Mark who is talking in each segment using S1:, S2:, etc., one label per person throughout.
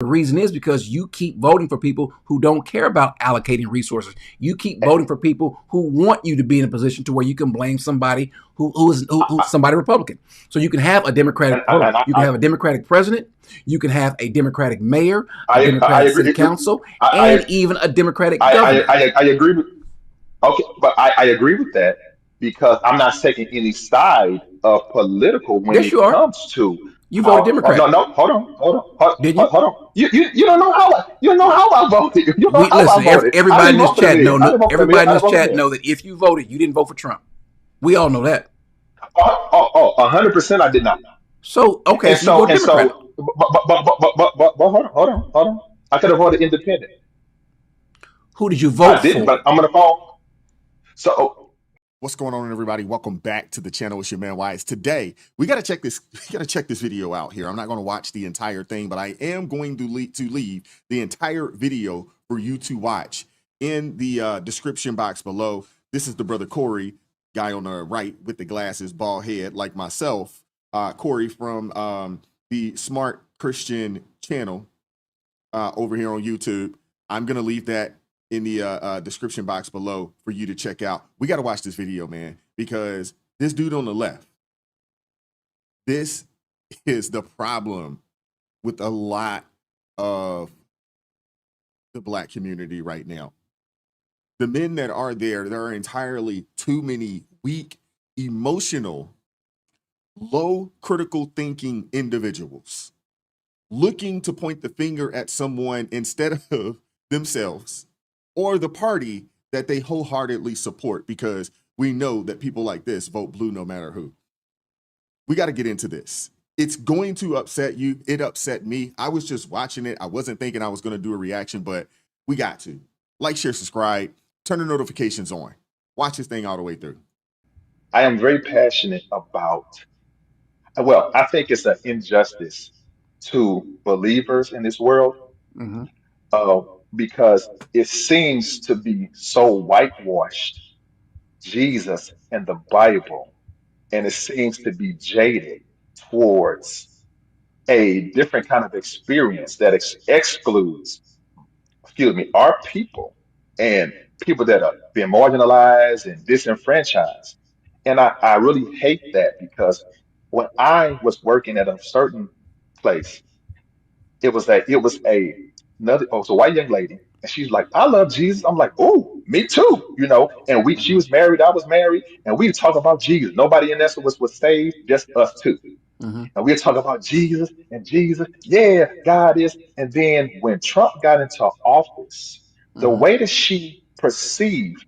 S1: The reason is because you keep voting for people who don't care about allocating resources. You keep voting for people who want you to be in a position to where you can blame somebody who's somebody Republican. So you can have a Democratic, you can have a Democratic president, you can have a Democratic mayor, a
S2: I
S1: Democratic city
S2: agree.
S1: council, and
S2: I
S1: even a Democratic governor.
S2: I agree with. Okay, but I agree with that because I'm not taking any side of political when
S1: Yes,
S2: it
S1: you are.
S2: comes to
S1: You voted
S2: how. Oh, no,
S1: Democrat,
S2: no,
S1: didn't you?
S2: hold on. You don't know how you don't know how I voted. You don't know
S1: We
S2: how I
S1: listen.
S2: voted. I
S1: Everybody
S2: didn't
S1: in this
S2: vote for the
S1: chat
S2: mayor.
S1: know.
S2: I didn't vote for the mayor.
S1: Everybody
S2: I
S1: in
S2: didn't
S1: this
S2: vote for the
S1: chat
S2: mayor.
S1: know that if you voted, you didn't vote for Trump. We all know that.
S2: 100% I did not.
S1: So okay,
S2: And
S1: so you voted Democrat.
S2: hold on, hold on. I could have voted independent.
S1: Who did you vote
S2: I didn't,
S1: for?
S2: but I'm gonna phone. So
S3: What's going on, everybody? Welcome back to the channel. It's your man Wise. Today, we got to check this. We got to check this video out here. I'm not going to watch the entire thing, but I am going to leave the entire video for you to watch in the description box below. This is the brother Corey, guy on the right with the glasses, bald head, like myself. Corey from the Smart Christian channel over here on YouTube. I'm going to leave that in the description box below for you to check out. We got to watch this video, man, because this dude on the left, this is the problem with a lot of the black community right now. The men that are there are entirely too many weak, emotional, low critical thinking individuals looking to point the finger at someone instead of themselves or the party that they wholeheartedly support, because we know that people like this vote blue no matter who. We got to get into this. It's going to upset you. It upset me. I was just watching it. I wasn't thinking I was going to do a reaction, but we got to. Like, share, subscribe, turn the notifications on. Watch this thing all the way through.
S2: I am very passionate about. Well, I think it's an injustice to believers in this world
S1: Mm-hmm.
S2: uh, because it seems to be so whitewashed, Jesus and the Bible, and it seems to be jaded towards a different kind of experience that excludes, excuse me, our people and people that are being marginalized and disenfranchised. And I really hate that because when I was working at a certain place, it was another oh, it was a white young lady, and she's like, I love Jesus. I'm like, oh, me too, And she
S1: Mm-hmm.
S2: was married, I was married, and we talk about Jesus. Nobody in there was saved, just us two.
S1: Mm-hmm.
S2: And we'll talk about Jesus and Jesus. Yeah, God is. And then when Trump got into office, the
S1: Mm-hmm.
S2: way that she perceived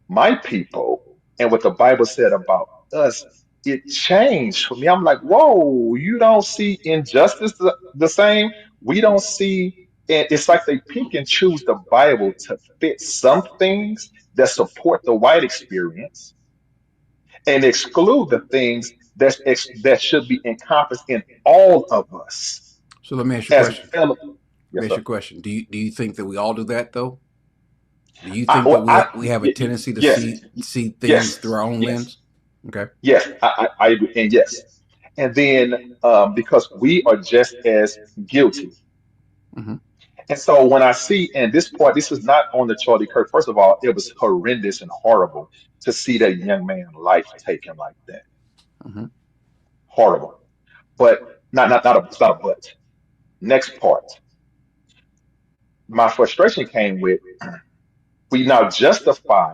S2: my people and what the Bible said about us, it changed for me. I'm like, whoa, you don't see injustice the same? We don't see, and it's like they pick and choose the Bible to fit some things that support the white experience and exclude the things that should be encompassed in all of us
S1: So let me ask you a
S2: as
S1: question.
S2: fellow.
S1: Let me
S2: Yes,
S1: ask
S2: sir.
S1: you a question. Do you think that we all do that though? Do you
S2: I,
S1: think that
S2: well, I,
S1: we have a tendency to
S2: yes,
S1: see things through
S2: yes,
S1: our own
S2: yes.
S1: lens? Okay.
S2: Yes, I agree. And yes. And then because we are just as guilty.
S1: Mm-hmm.
S2: And so when I see, and this part, this is not on the Charlie Kirk. First of all, it was horrendous and horrible to see that young man's life taken like that.
S1: Mm-hmm.
S2: Horrible. But it's not a but. Next part. My frustration came with we now justify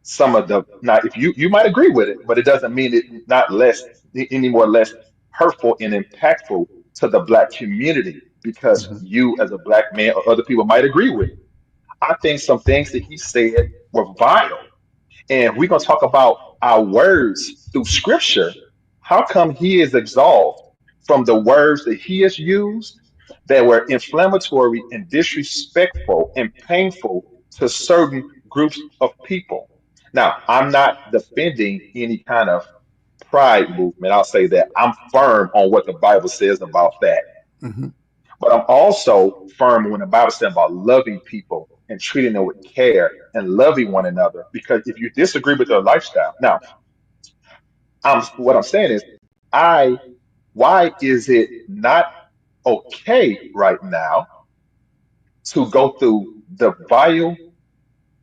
S2: some of the now if you might agree with it, but it doesn't mean it not less any more less hurtful and impactful to the black community because
S1: Mm-hmm.
S2: you as a black man or other people might agree with it. I think some things that he said were vile. And we're gonna talk about our words through scripture. How come he is absolved from the words that he has used that were inflammatory and disrespectful and painful to certain groups of people? Now, I'm not defending any kind of pride movement. I'll say that I'm firm on what the Bible says about that.
S1: Mm-hmm.
S2: But I'm also firm when the Bible says about loving people and treating them with care and loving one another. Because if you disagree with their lifestyle, now what I'm saying is, I why is it not? okay right now to go through the vile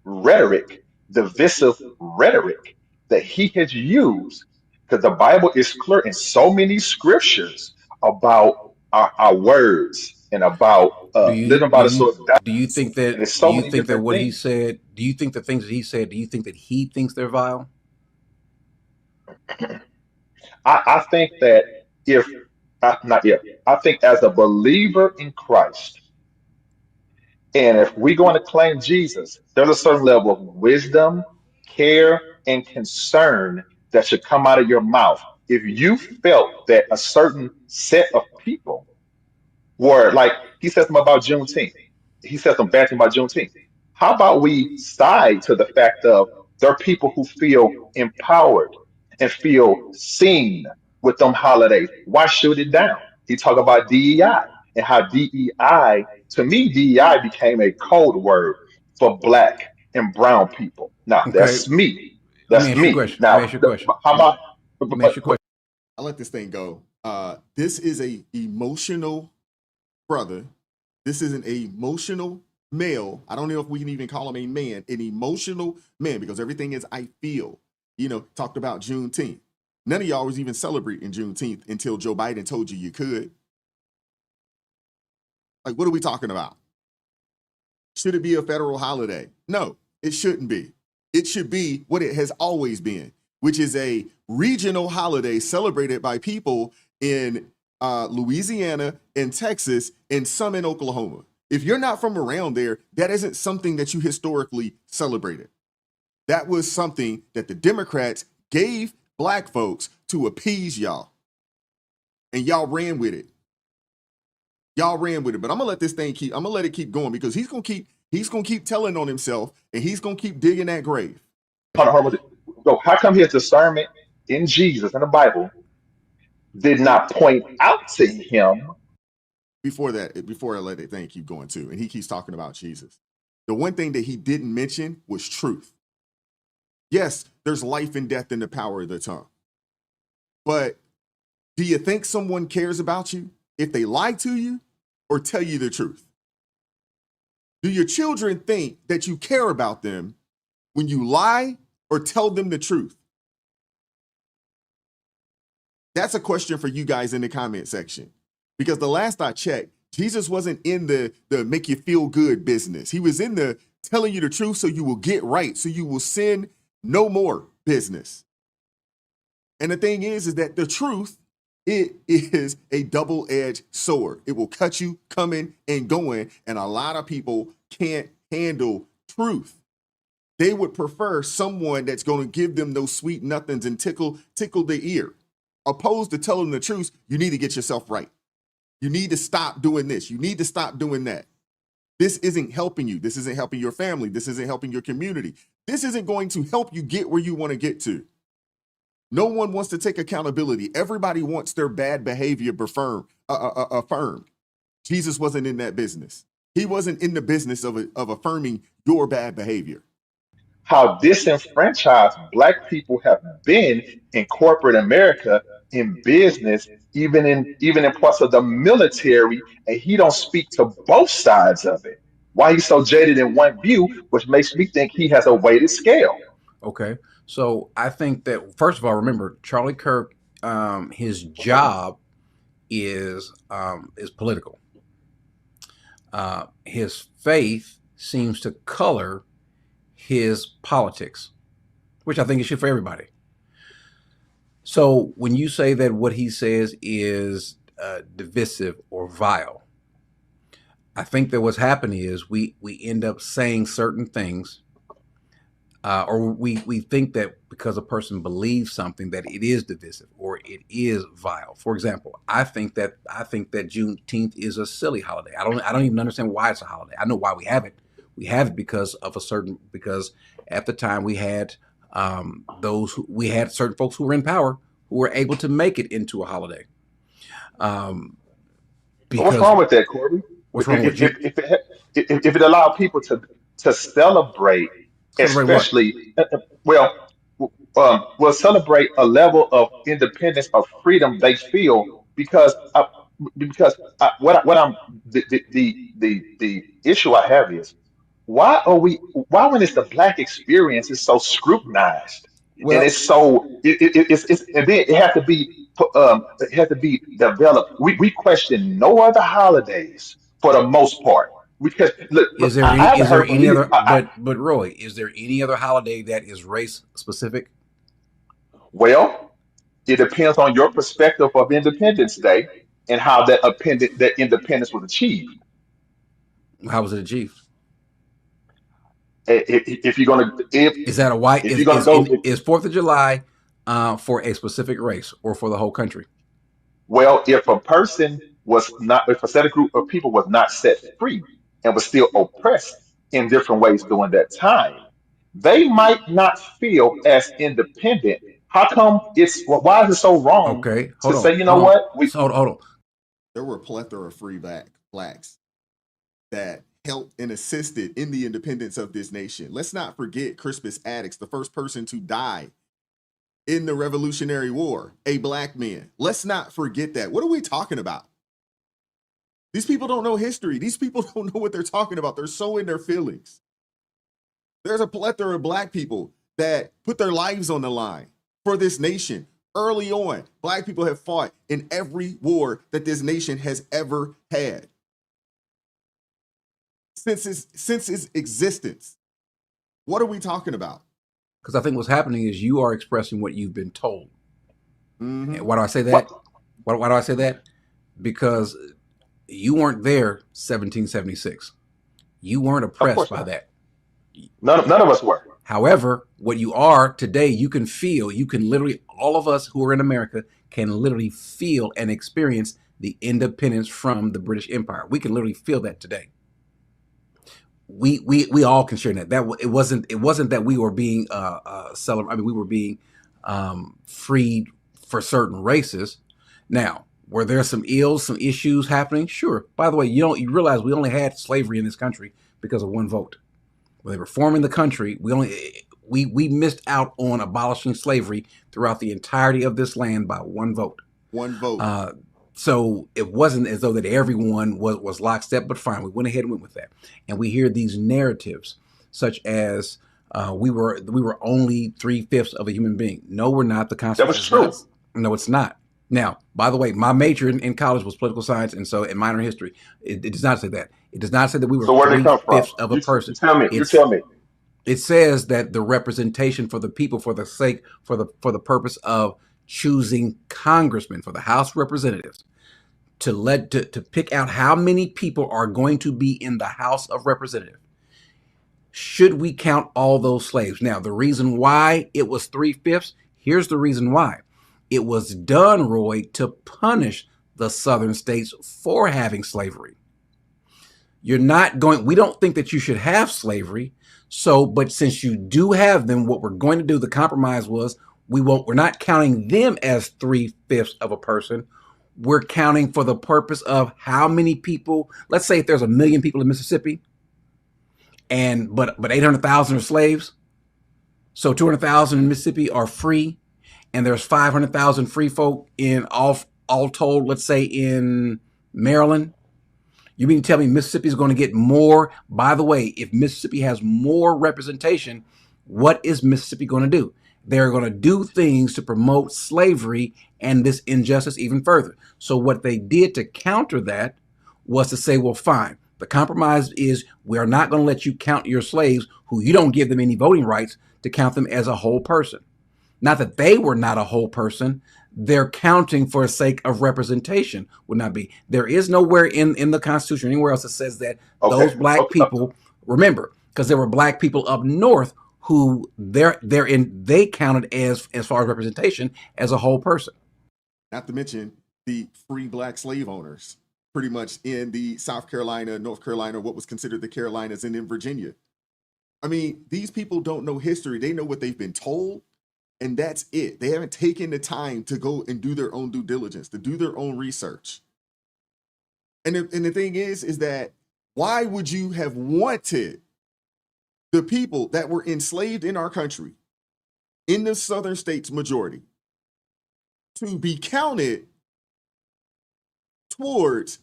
S2: rhetoric, divisive rhetoric that he has used, because the Bible is clear in so many scriptures about our words and about
S1: Do you
S2: living by
S1: do
S2: the
S1: you
S2: sword of
S1: do you
S2: balance,
S1: think
S2: and
S1: that
S2: there's so many
S1: that
S2: different
S1: what he
S2: things.
S1: said? Do you think the things that he said? Do you think that he thinks they're vile?
S2: I think that if not yet, I think as a believer in Christ, and if we're going to claim Jesus, there's a certain level of wisdom, care, and concern that should come out of your mouth. If you felt that a certain set of people were like, he said something about Juneteenth. He said some bad thing about Juneteenth. How about we side to the fact of there are people who feel empowered and feel seen with them holidays? Why shoot it down? He talked about DEI and how DEI, to me, DEI became a code word for black and brown people. Now,
S1: Okay,
S2: that's me.
S1: let me
S2: That's
S1: ask you a
S2: me.
S1: question. Let me
S2: Now,
S1: ask you a question.
S2: how about,
S1: Let me ask you a question.
S3: I let this thing go. This is a emotional brother. This is an emotional male. I don't know if we can even call him a man, an emotional man, because everything is I feel. Talked about Juneteenth. None of y'all was even celebrating Juneteenth until Joe Biden told you you could. Like, what are we talking about? Should it be a federal holiday? No, it shouldn't be. It should be what it has always been, which is a regional holiday celebrated by people in Louisiana and Texas and some in Oklahoma. If you're not from around there, that isn't something that you historically celebrated. That was something that the Democrats gave black folks to appease y'all. And y'all ran with it. Y'all ran with it. But I'm gonna let it keep going, because he's gonna keep telling on himself, and he's gonna keep digging that grave.
S2: hold on, so how come his discernment in Jesus in the Bible did not point out to him?
S3: Before I let that thing keep going too, and he keeps talking about Jesus. The one thing that he didn't mention was truth. Yes, there's life and death in the power of the tongue. But do you think someone cares about you if they lie to you or tell you the truth? Do your children think that you care about them when you lie or tell them the truth? That's a question for you guys in the comment section. Because the last I checked, Jesus wasn't in the make you feel good business. He was in the telling you the truth so you will get right, so you will sin no more business. And the thing is that the truth, it is a double-edged sword. It will cut you coming and going. And a lot of people can't handle truth. They would prefer someone that's going to give them those sweet nothings and tickle their ear, opposed to telling the truth. You need to get yourself right. You need to stop doing this. You need to stop doing that. This isn't helping you. This isn't helping your family. This isn't helping your community. This isn't going to help you get where you want to get to. No one wants to take accountability. Everybody wants their bad behavior affirmed. Jesus wasn't in that business. He wasn't in the business of affirming your bad behavior.
S2: How disenfranchised black people have been in corporate America, in business, even in parts of the military, and he don't speak to both sides of it. Why he's so jaded in one view, which makes me think he has a weighted scale.
S1: Okay, so I think that first of all, remember Charlie Kirk. His job is political. His faith seems to color his politics, which I think it should for everybody. So when you say that what he says is divisive or vile, I think that what's happening is we end up saying certain things, or we think that because a person believes something that it is divisive or it is vile. For example, I think that Juneteenth is a silly holiday. I don't even understand why it's a holiday. I know why we have it. We have it because at the time we had we had certain folks who were in power who were able to make it into a holiday. Um,
S2: But what's
S1: because
S2: wrong with that, Corby?
S1: what's wrong with
S2: If,
S1: you?
S2: if it allowed people to celebrate,
S1: Celebrate what?
S2: especially well, will celebrate a level of independence of freedom they feel because because what I'm the issue I have is why when it's the black experience is so scrutinized and
S1: Well,
S2: it's so it's and then it has to be developed. We question no other holidays for the most part. Because look, I haven't
S1: is there
S2: heard from
S1: any
S2: you.
S1: other? But Roy, is there any other holiday that is race specific?
S2: Well, it depends on your perspective of Independence Day and how that independence was achieved.
S1: How was it achieved?
S2: If you're gonna
S1: Is that a white?
S2: if you're gonna
S1: Is Fourth of July for a specific race or for the whole country?
S2: well, if a person was not, if a set of group of people was not set free and was still oppressed in different ways during that time, they might not feel as independent. How come why is it so wrong
S1: Okay,
S2: to
S1: hold on,
S2: say, you know
S1: hold on.
S2: what?
S1: So hold on.
S3: There were a plethora of free blacks that helped and assisted in the independence of this nation. Let's not forget Crispus Attucks, the first person to die in the Revolutionary War, a black man. Let's not forget that. What are we talking about? These people don't know history. These people don't know what they're talking about. They're so in their feelings. There's a plethora of black people that put their lives on the line for this nation. Early on, black people have fought in every war that this nation has ever had since its existence. What are we talking about?
S1: Because I think what's happening is you are expressing what you've been told.
S3: Mm-hmm.
S1: Why do I say
S2: What?
S1: that? Why do I say that? Because you weren't there 1776. You weren't
S2: Of
S1: oppressed
S2: course
S1: by
S2: not.
S1: that.
S2: None of us were.
S1: However, what you are today, you can feel, you can literally, all of us who are in America can literally feel and experience the independence from the British Empire. We can literally feel that today. We all can share that. It wasn't that we were being celebrated. I mean, we were being freed for certain races. Now, were there some ills, some issues happening? Sure. By the way, you realize we only had slavery in this country because of one vote. When they were forming the country, we missed out on abolishing slavery throughout the entirety of this land by one vote.
S3: One vote.
S1: So it wasn't as though that everyone was lockstep, but fine, we went ahead and went with that. And we hear these narratives such as we were only 3/5 of a human being. No, we're not. The
S2: That was
S1: Constitution is not.
S2: true.
S1: No, it's not. Now, by the way, my major in college was political science, and so in minor history, it does not say that. It does not say that we were
S2: So where did it
S1: three
S2: come from?
S1: fifths of a
S2: You
S1: person.
S2: tell me. You
S1: It's
S2: tell me.
S1: it says that the representation for the people, for the sake, for the purpose of choosing congressmen for the House of Representatives, to pick out how many people are going to be in the House of Representatives. Should we count all those slaves? Now, the reason why it was 3/5, here's the reason why. It was done, Roy, to punish the southern states for having slavery. We don't think that you should have slavery. So, but since you do have them, what we're going to do, the compromise was we're not counting them as 3/5 of a person. We're counting for the purpose of how many people, let's say if there's 1 million people in Mississippi and but 800,000 are slaves. So 200,000 in Mississippi are free, and there's 500,000 free folk in all told, let's say in Maryland. You mean to tell me Mississippi is going to get more? By the way, if Mississippi has more representation, what is Mississippi going to do? They're going to do things to promote slavery and this injustice even further. So what they did to counter that was to say, well, fine. The compromise is we are not going to let you count your slaves who you don't give them any voting rights to count them as a whole person. Not that they were not a whole person. They're counting for the sake of representation would not be. There is nowhere in the Constitution, anywhere else that says that
S2: Okay.
S1: those black
S2: Okay.
S1: people, remember, because there were black people up north who they counted as far as representation as a whole person.
S3: Not to mention the free black slave owners, pretty much in the South Carolina, North Carolina, what was considered the Carolinas, and in Virginia. I mean, these people don't know history. They know what they've been told, and that's it. They haven't taken the time to go and do their own due diligence, to do their own research. And the thing is that why would you have wanted the people that were enslaved in our country, in the southern states majority, to be counted towards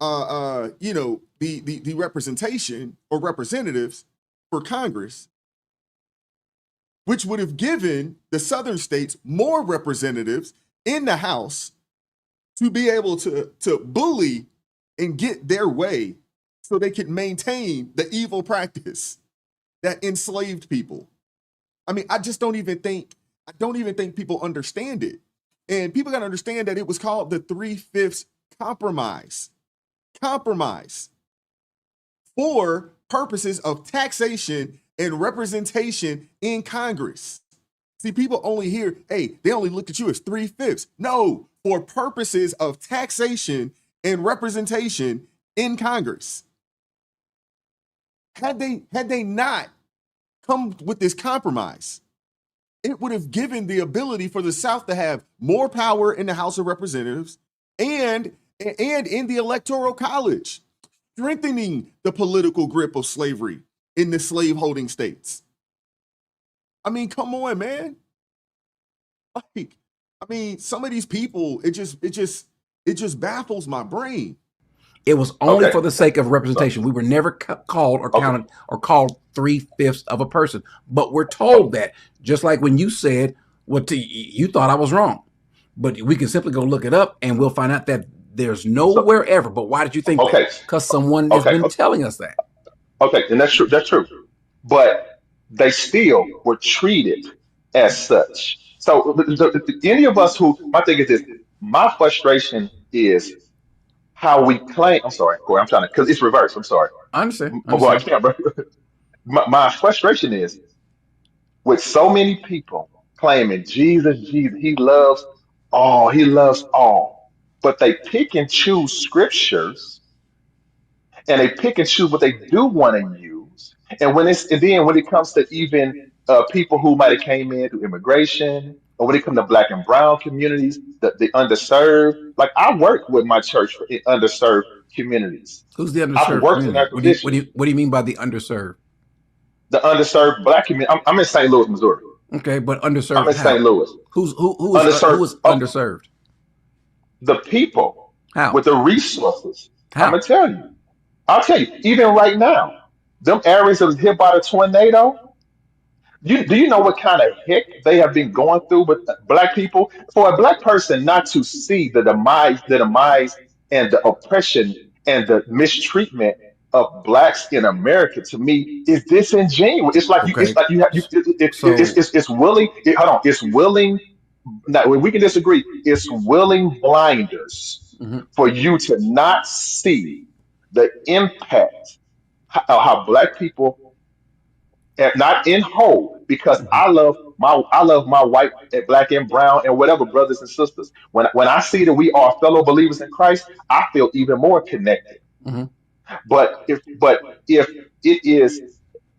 S3: you know, the representation or representatives for Congress, which would have given the southern states more representatives in the House to be able to bully and get their way so they could maintain the evil practice that enslaved people. I mean, I don't even think people understand it. And people got to understand that it was called the 3/5 compromise. Compromise for purposes of taxation and representation in Congress. See, people only hear, hey, they only look at you as 3/5. No, for purposes of taxation and representation in Congress. Had they not come with this compromise, it would have given the ability for the South to have more power in the House of Representatives and in the Electoral College, strengthening the political grip of slavery in the slave-holding states. I mean, come on, man. Like, I mean, some of these people, it just baffles my brain.
S1: It was only for the sake of representation. We were never called or counted or called 3/5 of a person. But we're told that, just like when you said, you thought I was wrong. But we can simply go look it up and we'll find out that there's nowhere ever. But why did you think that? Because someone has been telling us that.
S2: Okay, and that's true. That's true. But they still were treated as such. So any of us who, my thing is this, my frustration is how we claim. I'm sorry, Corey. I'm trying to, because it's reversed. I'm sorry.
S1: I understand.
S2: Well, I can't, bro. My frustration is with so many people claiming Jesus, he loves all, but they pick and choose scriptures and they pick and choose what they do want to use. And then when it comes to even people who might have came in through immigration, or when it comes to black and brown communities, the underserved, like I work with my church for underserved communities.
S1: Who's the
S2: I've
S1: underserved
S2: worked in
S1: community?
S2: that position.
S1: What do you mean by the underserved?
S2: The underserved black community. I'm in St. Louis, Missouri.
S1: Okay, but underserved.
S2: I'm in
S1: how?
S2: St. Louis.
S1: Who is
S2: Underserved.
S1: underserved?
S2: The people
S1: How?
S2: with the resources.
S1: How?
S2: I'm gonna tell you. I'll tell you. Even right now, them areas that was hit by the tornado. Do you know what kind of heck they have been going through with black people? For a black person not to see the demise and the oppression and the mistreatment of blacks in America, to me, is disingenuous. It's like
S1: Okay.
S2: it's willing. Hold on, it's willing. Now we can disagree. It's willing blinders for you to not see the impact of how black people, and not in whole, because I love my white and black and brown and whatever brothers and sisters. When I see that we are fellow believers in Christ, I feel even more connected.
S1: Mhm.
S2: But if it is,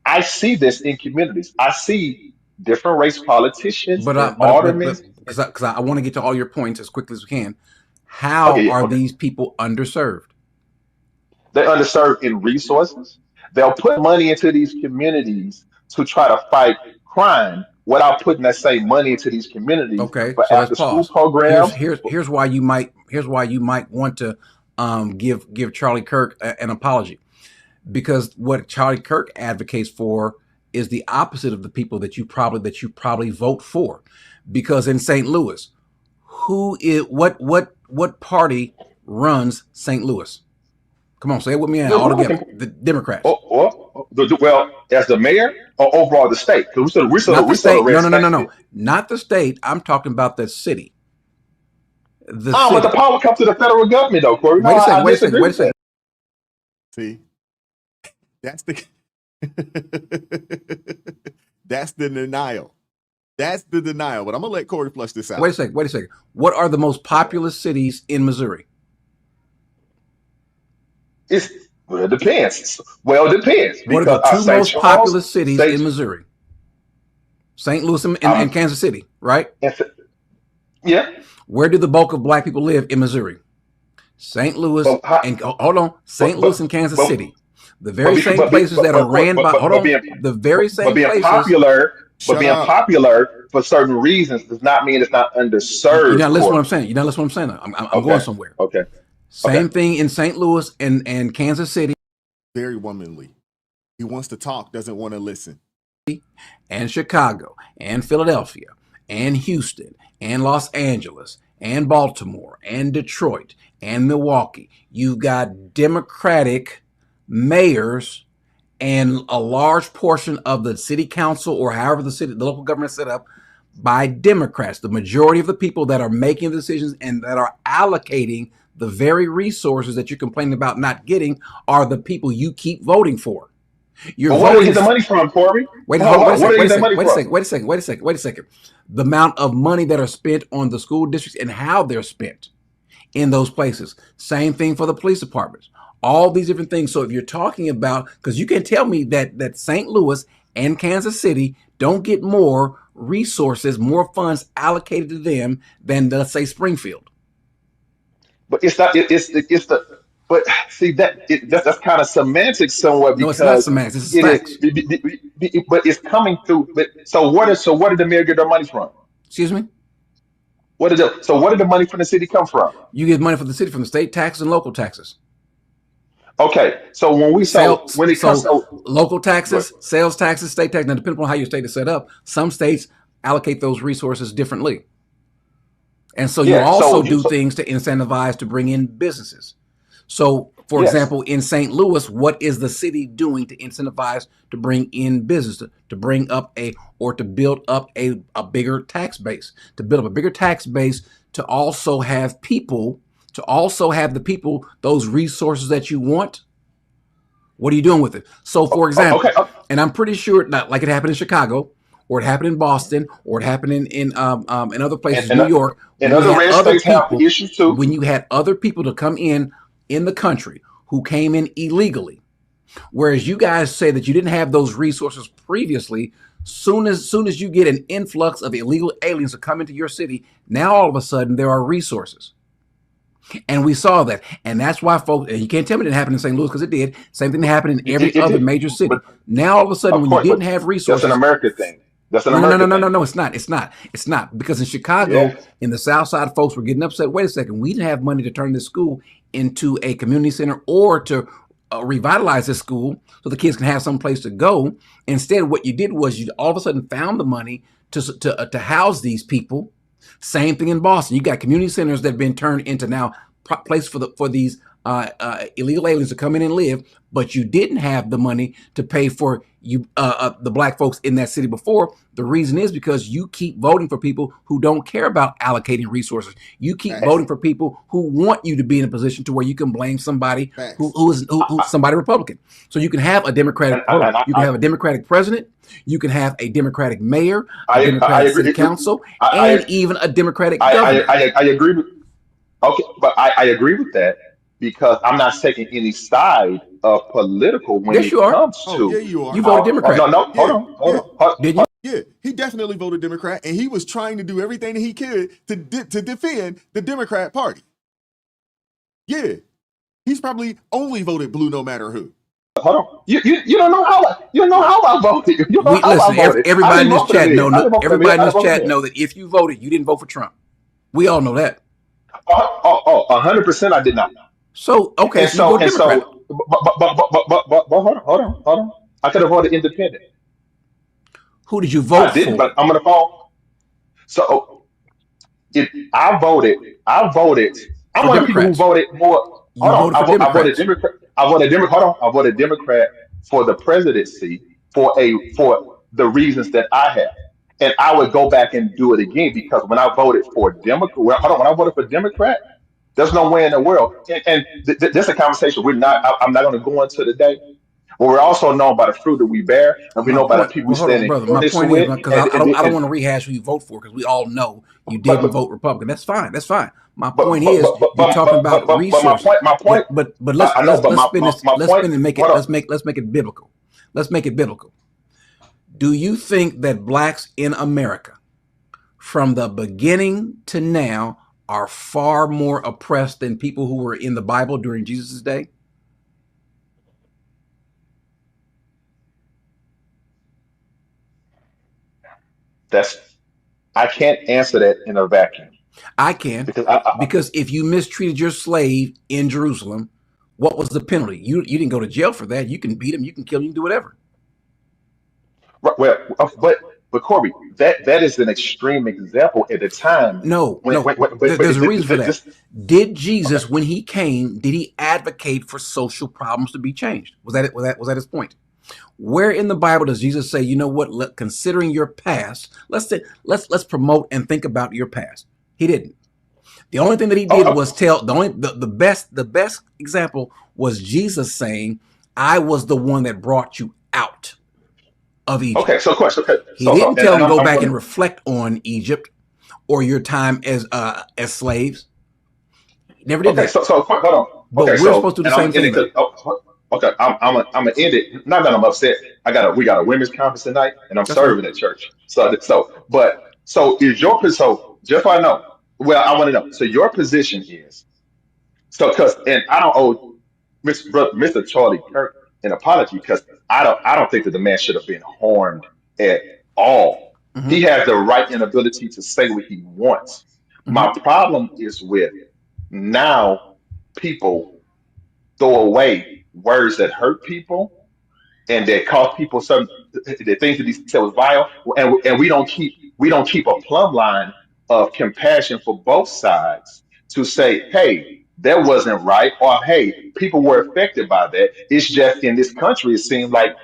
S2: I see this in communities. I see different race politicians and aldermen.
S1: Because I want to get to all your points as quickly as we can. How
S2: Okay,
S1: are
S2: okay.
S1: these people underserved?
S2: They're underserved in resources. They'll put money into these communities to try to fight crime without putting that same money into these communities
S1: Okay,
S2: for
S1: so let's
S2: after school
S1: pause.
S2: programs.
S1: Here's why you might want to give Charlie Kirk an apology, because what Charlie Kirk advocates for is the opposite of the people that you probably vote for. Because in St. Louis, what party runs St. Louis? Come on, say it with me
S2: The
S1: all together.
S2: Republican,
S1: The Democrats.
S2: well, as the mayor or overall the state, because
S1: Not the
S2: we still a
S1: state.
S2: red
S1: No.
S2: state.
S1: Not the state. I'm talking about the city. The
S2: But the
S1: city.
S2: power comes to the federal government, though, Corey. No,
S1: Wait a second.
S2: I disagree
S1: Wait a
S2: with that.
S1: second.
S3: See, that's the that's the denial. That's the denial. But I'm gonna let Corey flush this out.
S1: Wait a second. What are the most populous cities in Missouri?
S2: It depends. Well, it depends
S1: What are the
S2: because
S1: two
S2: St.
S1: most
S2: Charles,
S1: populous cities
S2: St.
S1: in Missouri? St. Louis and
S2: Um,
S1: Kansas City, right?
S2: yeah,
S1: Where do the bulk of black people live in Missouri? St. Louis
S2: but how,
S1: and hold on, St.
S2: but
S1: Louis and Kansas
S2: but
S1: City, the
S2: but
S1: very
S2: be-
S1: same places that are ran by. Hold
S2: but
S1: on, the very
S2: but
S1: same
S2: being
S1: places.
S2: popular But
S3: Shut
S2: being
S3: up.
S2: popular for certain reasons does not mean it's not
S1: You're
S2: underserved,
S1: not listening to what I'm
S2: Corey.
S1: saying. You're not listening to what I'm saying. I'm going
S2: Okay.
S1: somewhere.
S2: Okay. Okay.
S1: Same thing in St. Louis and Kansas City
S3: Very womanly. He wants to talk, doesn't want to listen.
S1: and Chicago and Philadelphia and Houston and Los Angeles and Baltimore and Detroit and Milwaukee. You've got Democratic mayors and a large portion of the city council, or however the local government is set up, by Democrats. The majority of the people that are making the decisions and that are allocating the very resources that you're complaining about not getting are the people you keep voting for. You're
S2: But where do they
S1: voting.
S2: get the money from, Corey?
S1: Wait,
S2: Hold
S1: hold
S2: on,
S1: on,
S2: hold on. Where do they get the money from?
S1: wait a second. The amount of money that are spent on the school districts and how they're spent in those places. Same thing for the police departments. All these different things. So if you're talking about, because you can tell me that St. Louis and Kansas City don't get more resources, more funds allocated to them than, let's say, Springfield.
S2: But it's not. It's the. But see that's kind of semantics somewhat
S1: No, it's not
S2: because
S1: semantics. This is
S2: it is.
S1: facts.
S2: But it's coming through. But so where did the mayor get their money from?
S1: Excuse me?
S2: Where did the money from the city come from?
S1: You get money from the city from the state taxes and local taxes.
S2: Okay, so when it comes
S1: So
S2: to
S1: local
S2: but,
S1: taxes, sales taxes, state tax. Now, depending on how your state is set up, some states allocate those resources differently. And so you
S2: yeah,
S1: also do things to incentivize to bring in businesses. So, for
S2: yes.
S1: example, in St. Louis, what is the city doing to incentivize to bring in business, to bring up to build up a bigger tax base, to build up a bigger tax base, to also have the people, those resources that you want? What are you doing with it? So, for example,
S2: Okay.
S1: and I'm pretty sure, not like it happened in Chicago, or it happened in Boston, or it happened in other places,
S2: And
S1: New York,
S2: and
S1: when you
S2: other
S1: had
S2: red
S1: other
S2: states have
S1: people,
S2: issues too.
S1: to come in the country who came in illegally, whereas you guys say that you didn't have those resources previously. Soon as you get an influx of illegal aliens to come into your city, now all of a sudden there are resources. And we saw that. And that's why folks, and you can't tell me it didn't happen in St. Louis, because it did. Same thing that happened in every
S2: It
S1: other
S2: did,
S1: major city.
S2: but
S1: Now all of a sudden,
S2: of
S1: when you
S2: course, but
S1: didn't have
S2: that's an
S1: resources,
S2: American thing. That's an
S1: no, no, no, no,
S2: American
S1: no,
S2: thing.
S1: no, no, it's not. It's not. Because in Chicago,
S2: Yes.
S1: in the South Side, folks were getting upset. Wait a second. We didn't have money to turn this school into a community center or to revitalize this school so the kids can have some place to go. Instead, what you did was you all of a sudden found the money to house these people. Same thing in Boston. You got community centers that have been turned into now place for these illegal aliens to come in and live, but you didn't have the money to pay for the black folks in that city before. The reason is because you keep voting for people who don't care about allocating resources. You keep voting for people who want you to be in a position to where you can blame somebody who's somebody Republican. So you can have a Democratic you can have a Democratic president, you can have a Democratic mayor, a Democratic city council, and even a Democratic governor.
S2: I agree with. Okay, but I agree with that because I'm not taking any side of political when
S1: Yes,
S2: it
S1: you are.
S2: comes
S3: Oh,
S2: to.
S3: yeah, you are.
S1: You voted Democrat.
S2: No, hold
S3: Yeah,
S2: on,
S3: yeah.
S1: Didn't you?
S3: Yeah, he definitely voted Democrat, and he was trying to do everything that he could to defend the Democrat Party. Yeah, he's probably only voted blue no matter who.
S2: Hold on. You don't know how I voted. You don't know
S1: We
S2: how I
S1: listen.
S2: voted. I
S1: Everybody
S2: didn't
S1: in this
S2: vote for the
S1: chat
S2: man. I didn't vote for the man.
S1: Everybody in
S2: I
S1: this
S2: voted for the
S1: chat
S2: man.
S1: know that if you voted, you didn't vote for Trump. We all know that.
S2: 100% I did not.
S1: So okay,
S2: And
S1: so you voted Democrat.
S2: hold on. I could have voted independent.
S1: Who did you
S2: I
S1: vote
S2: didn't,
S1: for?
S2: but I'm gonna fall. So if I voted. I'm
S1: For
S2: one of the people who
S1: Democrats.
S2: voted more.
S1: You
S2: Hold on,
S1: voted for
S2: I voted
S1: Democrats.
S2: Democrat. I voted Democrat. Hold on, I voted Democrat for the presidency for the reasons that I have, and I would go back and do it again because when I voted for Democrat, hold on, when I voted for Democrat, there's no way in the world. And this is a conversation I'm not going to go into today. But we're also known by the fruit that we bear, and we
S1: My
S2: know by the
S1: point.
S2: people we
S1: Well, hold
S2: stand
S1: on,
S2: in
S1: brother. My
S2: harness
S1: point is
S2: with.
S1: because I don't want to rehash who you vote for because we all know you didn't
S2: But
S1: vote Republican. That's fine. That's fine. My
S2: but
S1: point is you're talking about
S2: my
S1: resources.
S2: point.
S1: But
S2: I know, but
S1: let's spin this.
S2: my
S1: Let's
S2: point.
S1: spin and make it.
S2: Hold on.
S1: Let's make it biblical. Let's make it biblical. Do you think that blacks in America, from the beginning to now, are far more oppressed than people who were in the Bible during Jesus' day?
S2: That's I can't answer that in a vacuum
S1: I can,
S2: because
S1: because if you mistreated your slave in Jerusalem, what was the penalty? You didn't go to jail for that. You can beat him, you can kill him, you can do whatever.
S2: well, but Corby, that is an extreme example at the time
S1: No, no.
S2: but
S1: There's a reason for that.
S2: just
S1: Did
S2: okay.
S1: Jesus, when he came, did he advocate for social problems to be changed? Was that it? Was that his point? Where in the Bible does Jesus say, you know what? Considering your past, let's promote and think about your past? He didn't. The only thing that he did was
S2: Oh,
S1: tell the best example was Jesus saying, "I was the one that brought you out of Egypt."
S2: okay. So question. Okay.
S1: He
S2: So
S1: didn't tell
S2: and
S1: him go
S2: I'm
S1: back
S2: going
S1: and
S2: to
S1: reflect on Egypt or your time as slaves. He never did
S2: okay.
S1: that.
S2: So hold on.
S1: But
S2: Okay.
S1: we're supposed to do
S2: And
S1: the
S2: I'm
S1: same
S2: gonna end
S1: thing
S2: it.
S1: though.
S2: Okay. I'm gonna end it. Not that I'm upset. We got a women's conference tonight, and I'm
S1: That's fine.
S2: serving at church. So is your so just so I know. Well, I want to know. So your position is so because and I don't owe Mr. Charlie Kirk an apology because I don't think that the man should have been harmed at all. He
S1: Hmm.
S2: has the right and ability to say what he wants.
S1: Hmm.
S2: My problem is with now people throw away words that hurt people and that cause people some the things that he said was vile, and we don't keep a plumb line of compassion for both sides to say, hey, that wasn't right, or hey, people were affected by that. It's just in this country, it seems like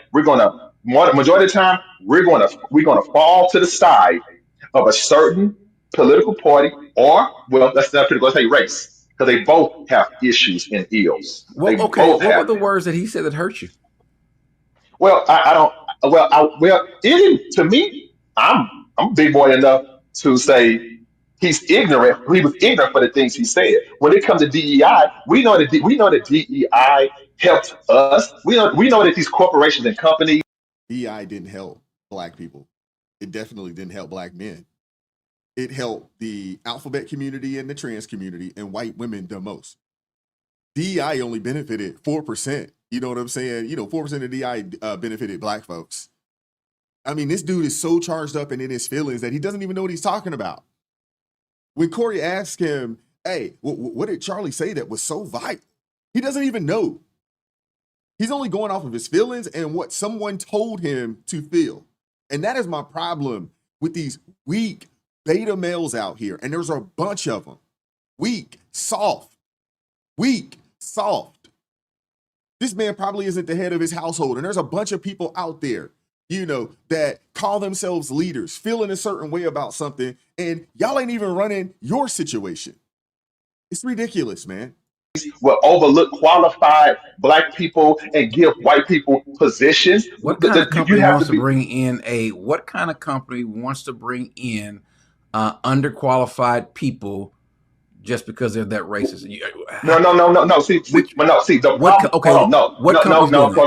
S2: majority of the time we're gonna fall to the side of a certain political party, or well, let's not let's say race, because they both have issues and ills.
S1: Well,
S2: They
S1: okay.
S2: both
S1: What were
S2: have
S1: the
S2: them.
S1: words that he said that hurt you?
S2: Well, I don't. It to me, I'm big boy enough to say he's ignorant. He was ignorant for the things he said. When it comes to DEI, we know that DEI helped us. We know that these corporations and companies.
S3: DI didn't help black people. It definitely didn't help black men. It helped the alphabet community and the trans community and white women the most. DEI only benefited 4%. You know what I'm saying? 4% of DEI benefited black folks. I mean, this dude is so charged up and in his feelings that he doesn't even know what he's talking about. When Corey asked him, hey, what did Charlie say that was so vital? He doesn't even know. He's only going off of his feelings and what someone told him to feel. And that is my problem with these weak beta males out here. And there's a bunch of them. Weak, soft. This man probably isn't the head of his household. And there's a bunch of people out there, that call themselves leaders, feeling a certain way about something. And y'all ain't even running your situation. It's ridiculous, man.
S2: Will overlook qualified black people and give white people positions.
S1: What kind of
S2: You
S1: company
S2: have to
S1: wants to
S2: be.
S1: bring in a what kind of company wants to bring in underqualified people just because they're that racist?
S2: No, no, no, no, no.
S1: Which
S2: See, the
S1: what
S2: problem. Hold on,
S1: okay?
S2: no,
S1: What
S2: no, no,
S1: company's
S2: no.
S1: doing that?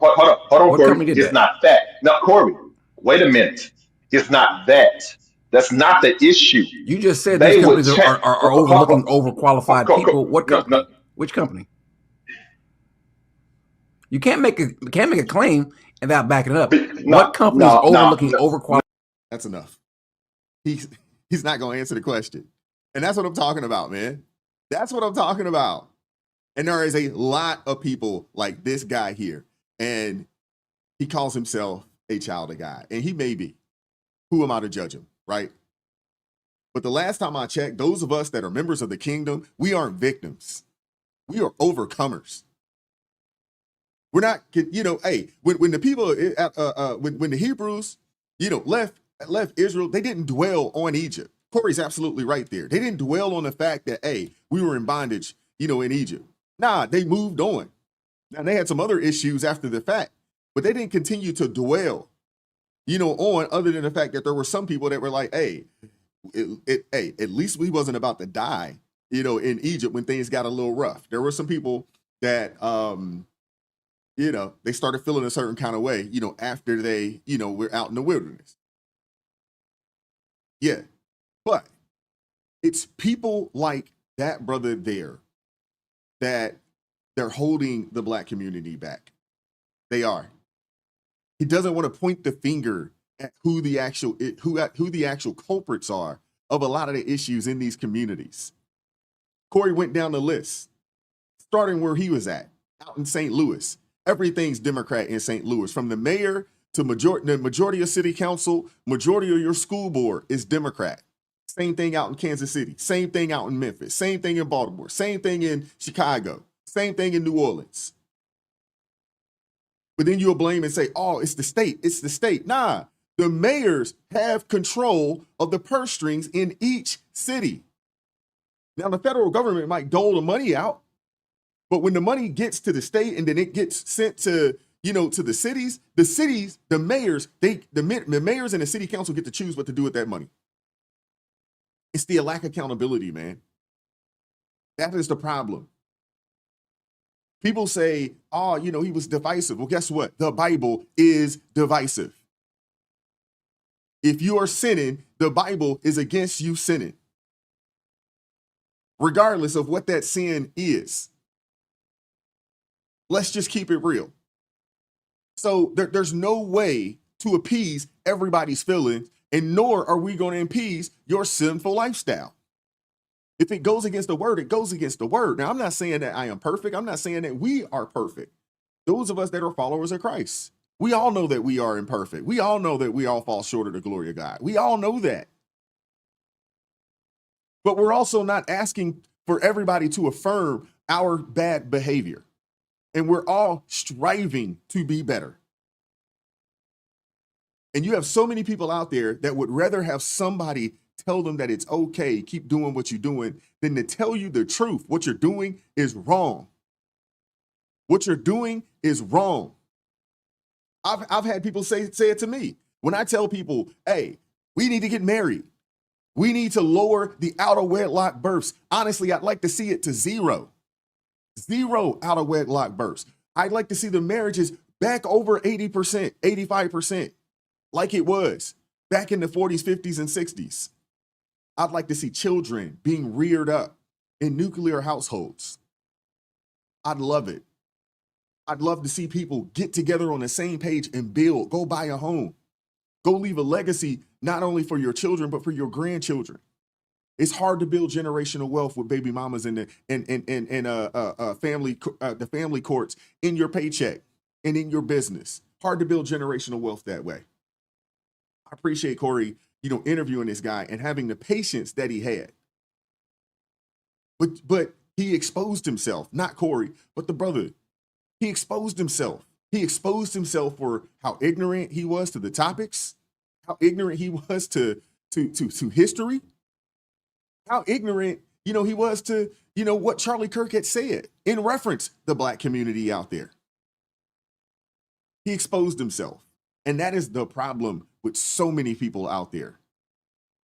S2: Hold on,
S1: What
S2: Corey.
S1: company did
S2: It's
S1: that?
S2: not that. No, Corey. Wait a minute. It's not that. That's not the issue.
S1: You just said these
S2: They would
S1: companies are,
S2: check.
S1: are, are are overlooking overqualified people. What
S2: No, no.
S1: company? Which company? You can't make a claim without backing it up.
S2: No,
S1: What company is
S2: no, no,
S1: overlooking
S2: no.
S1: overqualified?
S3: That's enough. He's he's not going to answer the question. And that's what I'm talking about, man. That's what I'm talking about. And there is a lot of people like this guy here. And he calls himself a child of God. And he may be. Who am I to judge him, right? But the last time I checked, those of us that are members of the kingdom, we aren't victims. We are overcomers. We're not, hey, when the people, when the Hebrews, left Israel, they didn't dwell on Egypt. Corey's absolutely right there. They didn't dwell on the fact that, hey, we were in bondage, in Egypt. Nah, they moved on. Now they had some other issues after the fact, but they didn't continue to dwell, on other than the fact that there were some people that were like, hey, hey, at least we wasn't about to die, in Egypt when things got a little rough. There were some people that, they started feeling a certain kind of way, after they, were out in the wilderness. Yeah. But it's people like that brother there that they're holding the black community back. They are. He doesn't want to point the finger at who the actual culprits are of a lot of the issues in these communities. Corey went down the list, starting where he was at, out in St. Louis. Everything's Democrat in St. Louis, from the mayor to the majority of city council, majority of your school board is Democrat. Same thing out in Kansas City, same thing out in Memphis, same thing in Baltimore, same thing in Chicago, same thing in New Orleans. But then you'll blame and say, oh, it's the state, it's the state. Nah, the mayors have control of the purse strings in each city. Now, the federal government might dole the money out, but when the money gets to the state and then it gets sent to, to the cities, the mayors, the mayors and the city council get to choose what to do with that money. It's the lack of accountability, man. That is the problem. People say, oh, he was divisive. Well, guess what? The Bible is divisive. If you are sinning, the Bible is against you sinning, regardless of what that sin is. Let's just keep it real. So there's no way to appease everybody's feelings, and nor are we going to appease your sinful lifestyle. If it goes against the word, it goes against the word. Now, I'm not saying that I am perfect. I'm not saying that we are perfect. Those of us that are followers of Christ, we all know that we are imperfect. We all know that we all fall short of the glory of God. We all know that. But we're also not asking for everybody to affirm our bad behavior. And we're all striving to be better. And you have so many people out there that would rather have somebody tell them that it's okay, keep doing what you're doing, than to tell you the truth. What you're doing is wrong. What you're doing is wrong. I've had people say it to me. When I tell people, hey, we need to get married. We need to lower the out of wedlock births. Honestly, I'd like to see it to zero. Zero out of wedlock births. I'd like to see the marriages back over 80%, 85%, like it was back in the 40s, 50s, and 60s. I'd like to see children being reared up in nuclear households. I'd love it. I'd love to see people get together on the same page and build, go buy a home, go leave a legacy, not only for your children, but for your grandchildren. It's hard to build generational wealth with baby mamas and the family courts in your paycheck and in your business. Hard to build generational wealth that way. I appreciate Corey, interviewing this guy and having the patience that he had. But he exposed himself, not Corey, but the brother. He exposed himself. He exposed himself for how ignorant he was to the topics, how ignorant he was to history, how ignorant, he was to, what Charlie Kirk had said in reference the Black community out there. He exposed himself. And that is the problem with so many people out there.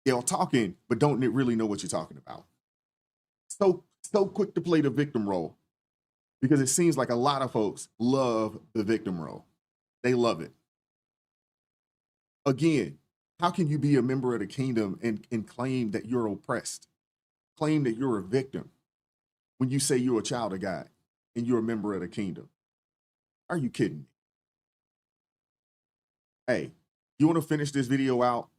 S3: They're talking, but don't really know what you're talking about. So quick to play the victim role, because it seems like a lot of folks love the victim role. They love it. Again, how can you be a member of the kingdom and claim that you're oppressed, claim that you're a victim when you say you're a child of God and you're a member of the kingdom? Are you kidding me? Hey, you want to finish this video out?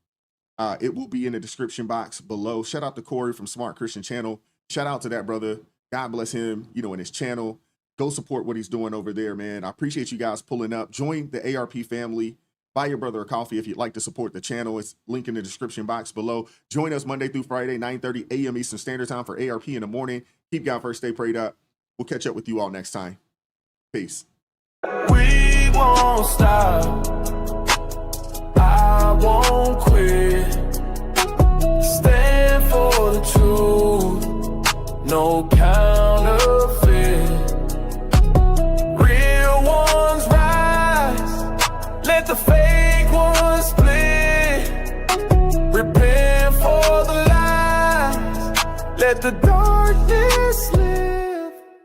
S3: It will be in the description box below. Shout out to Corey from Smart Christian Channel. Shout out to that brother. God bless him, in his channel. Go support what he's doing over there, man. I appreciate you guys pulling up. Join the ARP family. Buy your brother a coffee if you'd like to support the channel. It's link in the description box below. Join us Monday through Friday, 9:30 a.m. Eastern Standard Time for ARP in the morning. Keep God first, stay prayed up. We'll catch up with you all next time. Peace.
S4: We won't stop. I won't quit. Stand for the truth. No counterfeit. Real ones rise. Let the fake ones split. Repent for the lies. Let the darkness live.